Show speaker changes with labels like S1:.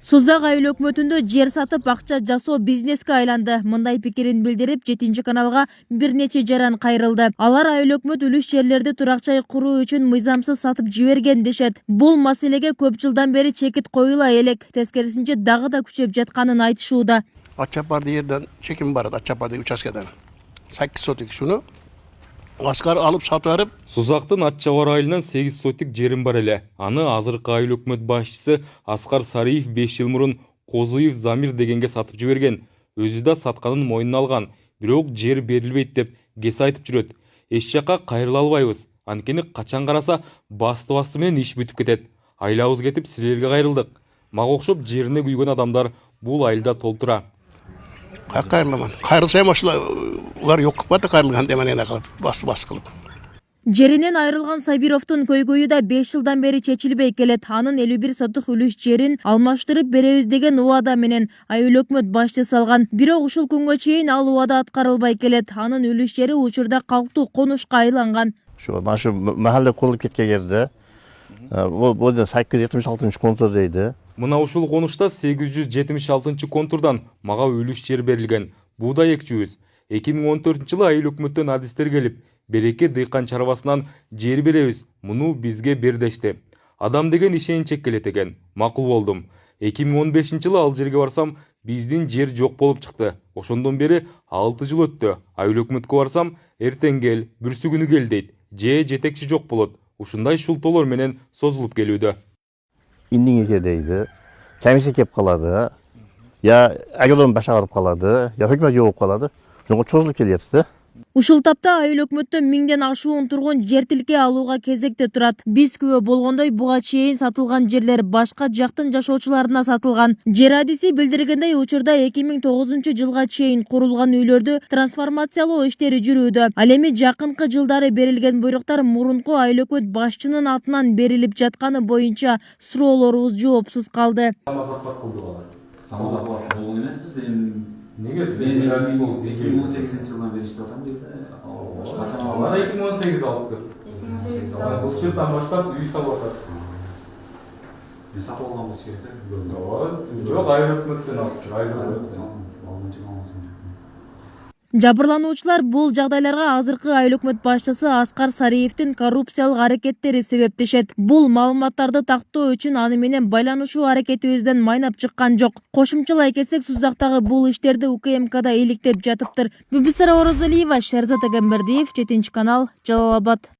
S1: Сузак айыл өкмөтүндө жер сатып акча жасоо бизнеске айланды. Мындай пикирин билдирип, 7-каналга бир нече жаран кайрылды. Алар айыл өкмөт үлүш жерлерди турак-жай куруу үчүн мыйзамсыз сатып жиберген дешет. Бул маселеге көп жылдан бери чекит коюла элек, тескерисинче дагы да күчөп жатканын айтышууда.
S2: Атчапарды жерден чеким бар, Атчапарды учаскеден. 8 сотик шуну Аскар алып сатып берип,
S3: Сузактын Атчабар айылынан 8 сотик жерим бар эле. Аны азыркы айыл өкмөт башчысы Аскар Сариев 5 жыл мурун Козуев Замир дегенге сатып жиберген. Өзү да сатканын мойнуна алган. Бирок жер берилбейт деп кеси айтып жүрөт. Эч жакка кайрыла албайбыз. Анткени качан караса басты менен иш бүтүп кетет. Айлабыз кетип силерге кайрылдык. Мага окшоп жерине күйгөн адамдар бул айылда толтура.
S2: кайрыламан. Кайрылса эми ушулар жок кылып атты, кайрылган демene бас кылып.
S1: Жеринен айрылган Сабировдун көйгөйү да 5 жылдан бери чечилбей келет. Анын 51 сотук үлүш жерин алмаштырып беребиз деген убада менен айыл өкмөт башчысы алган. Бирок ушул күнгө чейин ал убада аткарылбай келет. Анын үлүш жери учурда калктуу конушка айланган.
S4: Şu mahalle kurulup ketken yerde bu da 876 kontur deydi.
S3: Мына ушул конушта 876-контурдан мага үлүш жер берилген. Буда экчүбүз. 2014-жылы айыл өкмөттөн адистер келип, береке дыйкан чарбасынан жер беребиз, муну бизге бер дешти. Адам деген ишенчек келет экен. Макул болдум. 2015-жылы ал жерге барсам, биздин жер жок болуп чыкты. Ошондон бери 6 жыл өттү. Айыл өкмөткө барсам, эртең кел, бүрсү күнү кел дейт. Жетекчи жок болот. Ушундай шултоолор менен созулуп келүүдө.
S4: İndiğe deydi. Kendisi kep kaladı. Ya agrodon başa ağırıp kaladı. Ya hükümet yok kaladı. Çünkü çözülüp geliyordu.
S1: Ушул тапта айыл өкмөттө 1000ден ашуун тургун жер тилке алууга кезекте турат. Биз күбө болгондой буга чейин сатылган жерлер башка жактын жашоочуларына сатылган. Жер адиси билдиргендей, учурда 2009-жылга чейин курулган үйлөрдү трансформациялоо иштери жүрүүдө. Ал эми жакынкы жылдары берилген буйруктар мурунку айыл өкмөт башчынын атынан берилип жатканы боюнча суроолорубуз жоопсуз калды.
S5: Самозахват кылдык алар. Самозахват болгон эмеспиз эми.
S6: Неге
S5: 2018-жылдан бери иштеп атам дейт.
S6: Алар 2018 алыптыр. Бул жылдан баштап үй салып атат.
S5: Мен сатып алган болуш керек да.
S6: Жок, айыл өкмөттөн алыптыр. Айыл өкмөттөн.
S1: Жабырлануучулар бул жагдайларга азыркы айыл өкмөт башчысы Аскар Сариевдин коррупциялык аракеттери себептешет. Бул маалыматтарды тактоо үчүн аны менен байланышуу аракетибизден майнап чыккан жок. Кошумчалай кетсек, Сузактагы бул иштерди УКМКда иликтеп жатыптыр. Бибисара Орозалиева, Шерзат Агамбердиев, 7-канал, Жалал Абад.